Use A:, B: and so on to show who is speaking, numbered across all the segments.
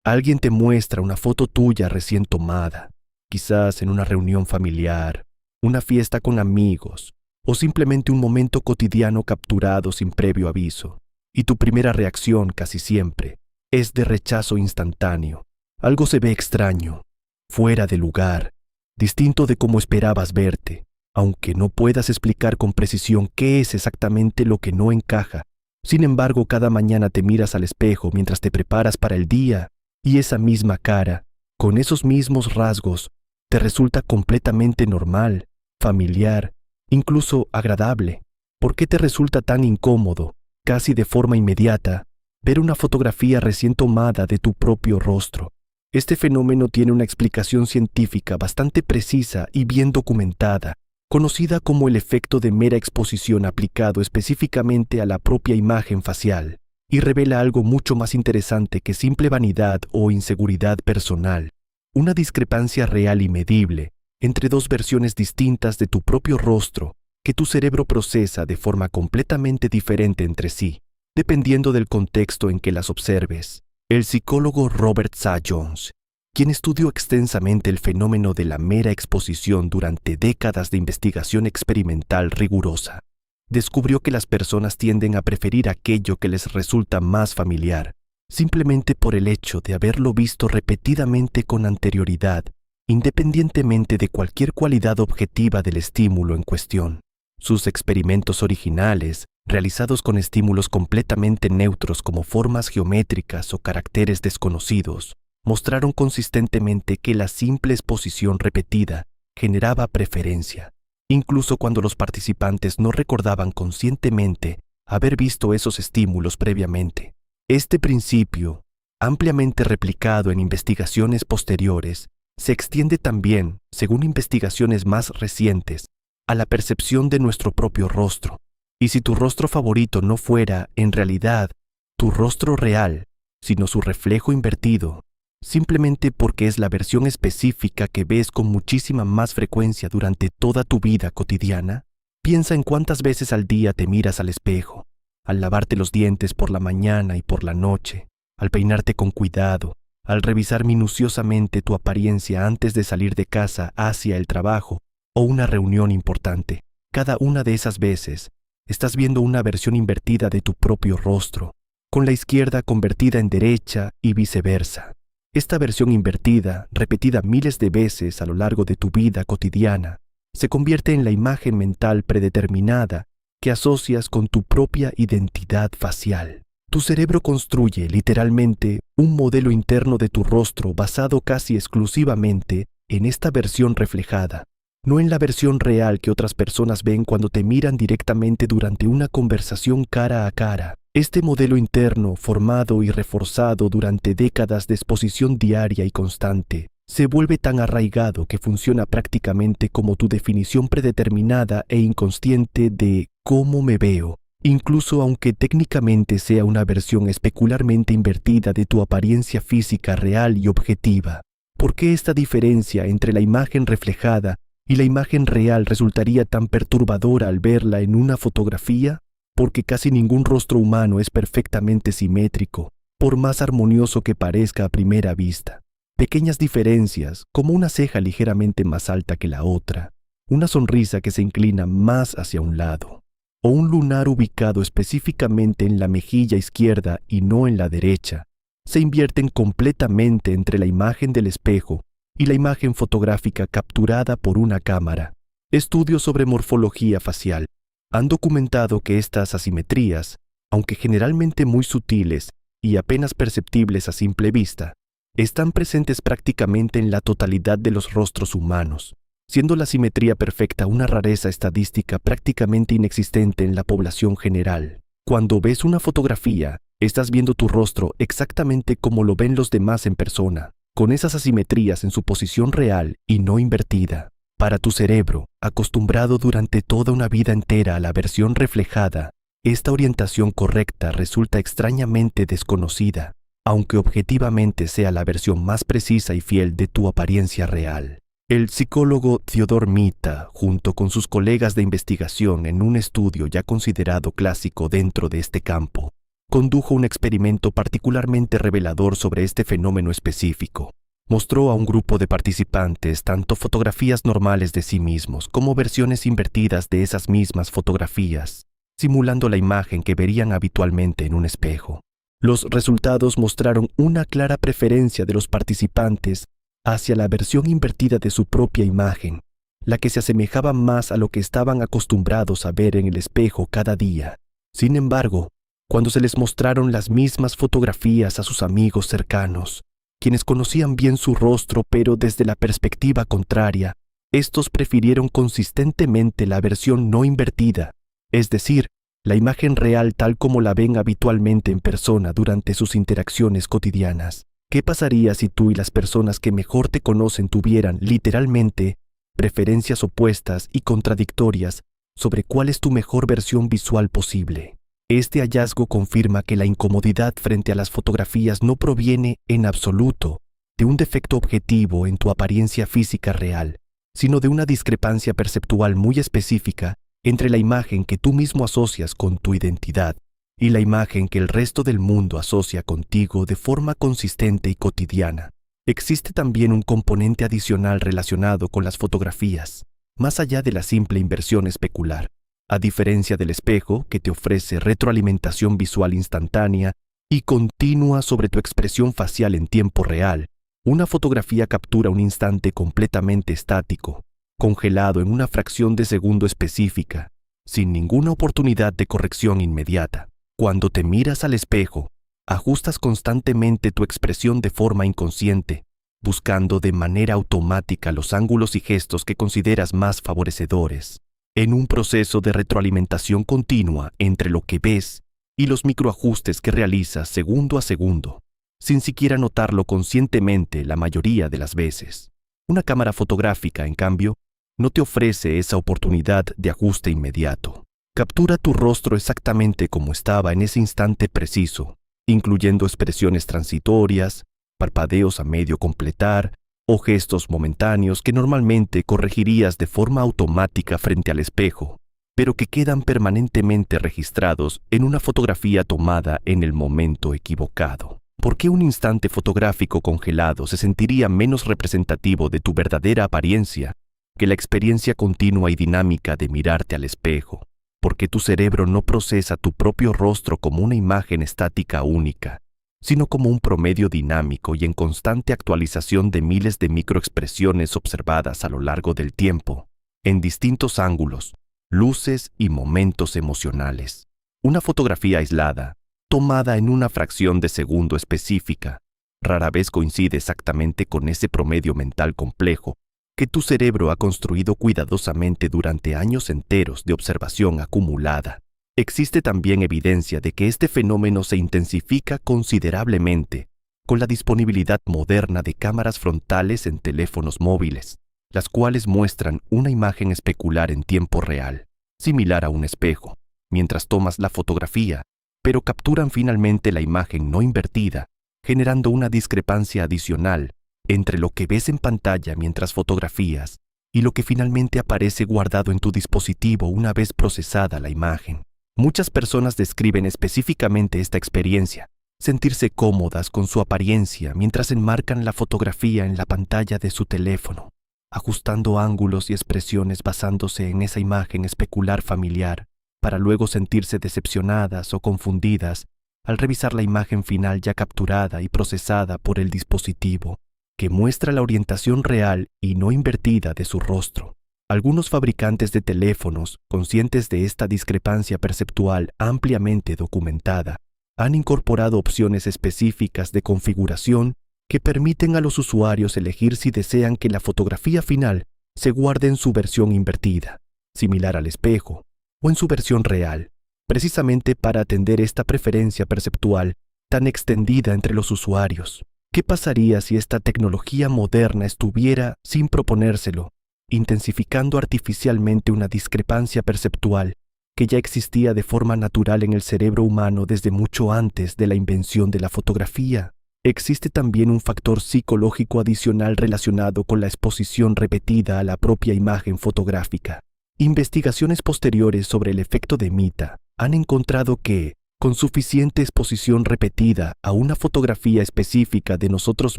A: Alguien te muestra una foto tuya recién tomada, quizás en una reunión familiar, una fiesta con amigos o simplemente un momento cotidiano capturado sin previo aviso. Y tu primera reacción casi siempre es de rechazo instantáneo. Algo se ve extraño, fuera de lugar, distinto de cómo esperabas verte, aunque no puedas explicar con precisión qué es exactamente lo que no encaja. Sin embargo, cada mañana te miras al espejo mientras te preparas para el día y esa misma cara, con esos mismos rasgos, te resulta completamente normal, familiar, incluso agradable. ¿Por qué te resulta tan incómodo, casi de forma inmediata, ver una fotografía recién tomada de tu propio rostro? Este fenómeno tiene una explicación científica bastante precisa y bien documentada, conocida como el efecto de mera exposición aplicado específicamente a la propia imagen facial, y revela algo mucho más interesante que simple vanidad o inseguridad personal, una discrepancia real y medible entre dos versiones distintas de tu propio rostro que tu cerebro procesa de forma completamente diferente entre sí, dependiendo del contexto en que las observes. El psicólogo Robert Saw Jones, quien estudió extensamente el fenómeno de la mera exposición durante décadas de investigación experimental rigurosa, descubrió que las personas tienden a preferir aquello que les resulta más familiar, simplemente por el hecho de haberlo visto repetidamente con anterioridad, independientemente de cualquier cualidad objetiva del estímulo en cuestión. Sus experimentos originales, realizados con estímulos completamente neutros como formas geométricas o caracteres desconocidos, mostraron consistentemente que la simple exposición repetida generaba preferencia, incluso cuando los participantes no recordaban conscientemente haber visto esos estímulos previamente. Este principio, ampliamente replicado en investigaciones posteriores, se extiende también, según investigaciones más recientes, a la percepción de nuestro propio rostro. Y si tu rostro favorito no fuera, en realidad, tu rostro real, sino su reflejo invertido, simplemente porque es la versión específica que ves con muchísima más frecuencia durante toda tu vida cotidiana, piensa en cuántas veces al día te miras al espejo, al lavarte los dientes por la mañana y por la noche, al peinarte con cuidado, al revisar minuciosamente tu apariencia antes de salir de casa hacia el trabajo o una reunión importante. Cada una de esas veces estás viendo una versión invertida de tu propio rostro, con la izquierda convertida en derecha y viceversa. Esta versión invertida, repetida miles de veces a lo largo de tu vida cotidiana, se convierte en la imagen mental predeterminada que asocias con tu propia identidad facial. Tu cerebro construye, literalmente, un modelo interno de tu rostro basado casi exclusivamente en esta versión reflejada, no en la versión real que otras personas ven cuando te miran directamente durante una conversación cara a cara. Este modelo interno, formado y reforzado durante décadas de exposición diaria y constante, se vuelve tan arraigado que funciona prácticamente como tu definición predeterminada e inconsciente de cómo me veo, incluso aunque técnicamente sea una versión especularmente invertida de tu apariencia física real y objetiva. ¿Por qué esta diferencia entre la imagen reflejada y la imagen real resultaría tan perturbadora al verla en una fotografía? Porque casi ningún rostro humano es perfectamente simétrico, por más armonioso que parezca a primera vista. Pequeñas diferencias, como una ceja ligeramente más alta que la otra, una sonrisa que se inclina más hacia un lado, o un lunar ubicado específicamente en la mejilla izquierda y no en la derecha, se invierten completamente entre la imagen del espejo y la imagen fotográfica capturada por una cámara. Estudios sobre morfología facial han documentado que estas asimetrías, aunque generalmente muy sutiles y apenas perceptibles a simple vista, están presentes prácticamente en la totalidad de los rostros humanos, siendo la simetría perfecta una rareza estadística prácticamente inexistente en la población general. Cuando ves una fotografía, estás viendo tu rostro exactamente como lo ven los demás en persona, con esas asimetrías en su posición real y no invertida. Para tu cerebro, acostumbrado durante toda una vida entera a la versión reflejada, esta orientación correcta resulta extrañamente desconocida, aunque objetivamente sea la versión más precisa y fiel de tu apariencia real. El psicólogo Theodore Mita, junto con sus colegas de investigación en un estudio ya considerado clásico dentro de este campo, condujo un experimento particularmente revelador sobre este fenómeno específico. Mostró a un grupo de participantes tanto fotografías normales de sí mismos como versiones invertidas de esas mismas fotografías, simulando la imagen que verían habitualmente en un espejo. Los resultados mostraron una clara preferencia de los participantes hacia la versión invertida de su propia imagen, la que se asemejaba más a lo que estaban acostumbrados a ver en el espejo cada día. Sin embargo, cuando se les mostraron las mismas fotografías a sus amigos cercanos, quienes conocían bien su rostro pero desde la perspectiva contraria, estos prefirieron consistentemente la versión no invertida, es decir, la imagen real tal como la ven habitualmente en persona durante sus interacciones cotidianas. ¿Qué pasaría si tú y las personas que mejor te conocen tuvieran, literalmente, preferencias opuestas y contradictorias sobre cuál es tu mejor versión visual posible? Este hallazgo confirma que la incomodidad frente a las fotografías no proviene, en absoluto, de un defecto objetivo en tu apariencia física real, sino de una discrepancia perceptual muy específica entre la imagen que tú mismo asocias con tu identidad y la imagen que el resto del mundo asocia contigo de forma consistente y cotidiana. Existe también un componente adicional relacionado con las fotografías, más allá de la simple inversión especular. A diferencia del espejo, que te ofrece retroalimentación visual instantánea y continua sobre tu expresión facial en tiempo real, una fotografía captura un instante completamente estático, congelado en una fracción de segundo específica, sin ninguna oportunidad de corrección inmediata. Cuando te miras al espejo, ajustas constantemente tu expresión de forma inconsciente, buscando de manera automática los ángulos y gestos que consideras más favorecedores, en un proceso de retroalimentación continua entre lo que ves y los microajustes que realizas segundo a segundo, sin siquiera notarlo conscientemente la mayoría de las veces. Una cámara fotográfica, en cambio, no te ofrece esa oportunidad de ajuste inmediato. Captura tu rostro exactamente como estaba en ese instante preciso, incluyendo expresiones transitorias, parpadeos a medio completar o gestos momentáneos que normalmente corregirías de forma automática frente al espejo, pero que quedan permanentemente registrados en una fotografía tomada en el momento equivocado. ¿Por qué un instante fotográfico congelado se sentiría menos representativo de tu verdadera apariencia que la experiencia continua y dinámica de mirarte al espejo? Porque tu cerebro no procesa tu propio rostro como una imagen estática única, sino como un promedio dinámico y en constante actualización de miles de microexpresiones observadas a lo largo del tiempo, en distintos ángulos, luces y momentos emocionales. Una fotografía aislada, tomada en una fracción de segundo específica, rara vez coincide exactamente con ese promedio mental complejo que tu cerebro ha construido cuidadosamente durante años enteros de observación acumulada. Existe también evidencia de que este fenómeno se intensifica considerablemente con la disponibilidad moderna de cámaras frontales en teléfonos móviles, las cuales muestran una imagen especular en tiempo real, similar a un espejo, mientras tomas la fotografía, pero capturan finalmente la imagen no invertida, generando una discrepancia adicional entre lo que ves en pantalla mientras fotografías y lo que finalmente aparece guardado en tu dispositivo una vez procesada la imagen. Muchas personas describen específicamente esta experiencia, sentirse cómodas con su apariencia mientras enmarcan la fotografía en la pantalla de su teléfono, ajustando ángulos y expresiones basándose en esa imagen especular familiar, para luego sentirse decepcionadas o confundidas al revisar la imagen final ya capturada y procesada por el dispositivo, que muestra la orientación real y no invertida de su rostro. Algunos fabricantes de teléfonos, conscientes de esta discrepancia perceptual ampliamente documentada, han incorporado opciones específicas de configuración que permiten a los usuarios elegir si desean que la fotografía final se guarde en su versión invertida, similar al espejo, o en su versión real, precisamente para atender esta preferencia perceptual tan extendida entre los usuarios. ¿Qué pasaría si esta tecnología moderna estuviera, sin proponérselo, intensificando artificialmente una discrepancia perceptual que ya existía de forma natural en el cerebro humano desde mucho antes de la invención de la fotografía? Existe también un factor psicológico adicional relacionado con la exposición repetida a la propia imagen fotográfica. Investigaciones posteriores sobre el efecto de Mita han encontrado que, Con suficiente exposición repetida a una fotografía específica de nosotros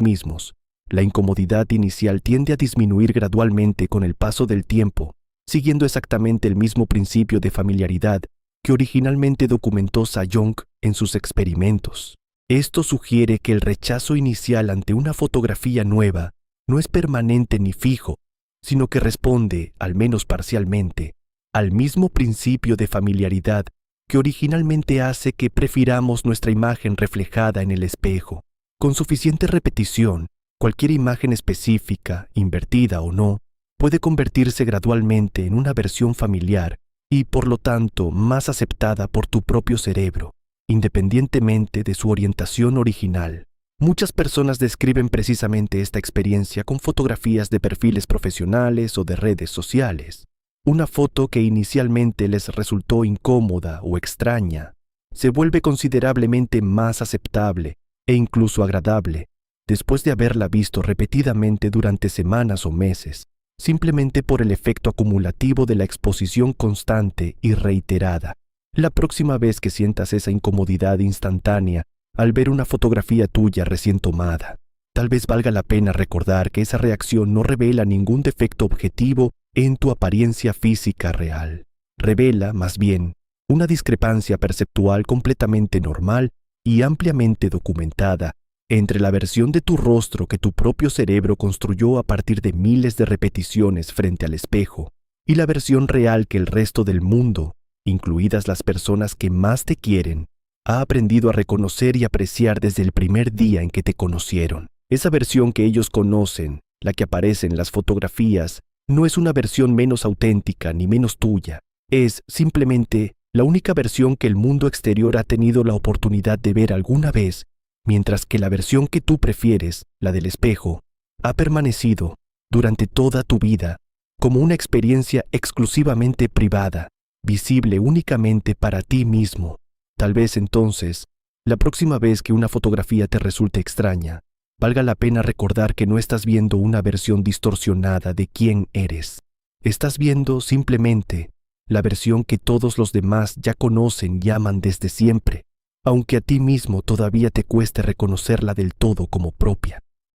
A: mismos, la incomodidad inicial tiende a disminuir gradualmente con el paso del tiempo, siguiendo exactamente el mismo principio de familiaridad que originalmente documentó Sayong en sus experimentos. Esto sugiere que el rechazo inicial ante una fotografía nueva no es permanente ni fijo, sino que responde, al menos parcialmente, al mismo principio de familiaridad que originalmente hace que prefiramos nuestra imagen reflejada en el espejo. Con suficiente repetición, cualquier imagen específica, invertida o no, puede convertirse gradualmente en una versión familiar y, por lo tanto, más aceptada por tu propio cerebro, independientemente de su orientación original. Muchas personas describen precisamente esta experiencia con fotografías de perfiles profesionales o de redes sociales. Una foto que inicialmente les resultó incómoda o extraña se vuelve considerablemente más aceptable e incluso agradable después de haberla visto repetidamente durante semanas o meses, simplemente por el efecto acumulativo de la exposición constante y reiterada. La próxima vez que sientas esa incomodidad instantánea al ver una fotografía tuya recién tomada, tal vez valga la pena recordar que esa reacción no revela ningún defecto objetivo en tu apariencia física real. Revela, más bien, una discrepancia perceptual completamente normal y ampliamente documentada entre la versión de tu rostro que tu propio cerebro construyó a partir de miles de repeticiones frente al espejo y la versión real que el resto del mundo, incluidas las personas que más te quieren, ha aprendido a reconocer y apreciar desde el primer día en que te conocieron. Esa versión que ellos conocen, la que aparece en las fotografías, no es una versión menos auténtica ni menos tuya. Es simplemente la única versión que el mundo exterior ha tenido la oportunidad de ver alguna vez, mientras que la versión que tú prefieres, la del espejo, ha permanecido durante toda tu vida como una experiencia exclusivamente privada, visible únicamente para ti mismo. Tal vez entonces, la próxima vez que una fotografía te resulte extraña, valga la pena recordar que no estás viendo una versión distorsionada de quién eres. Estás viendo simplemente la versión que todos los demás ya conocen y aman desde siempre, aunque a ti mismo todavía te cueste reconocerla del todo como propia.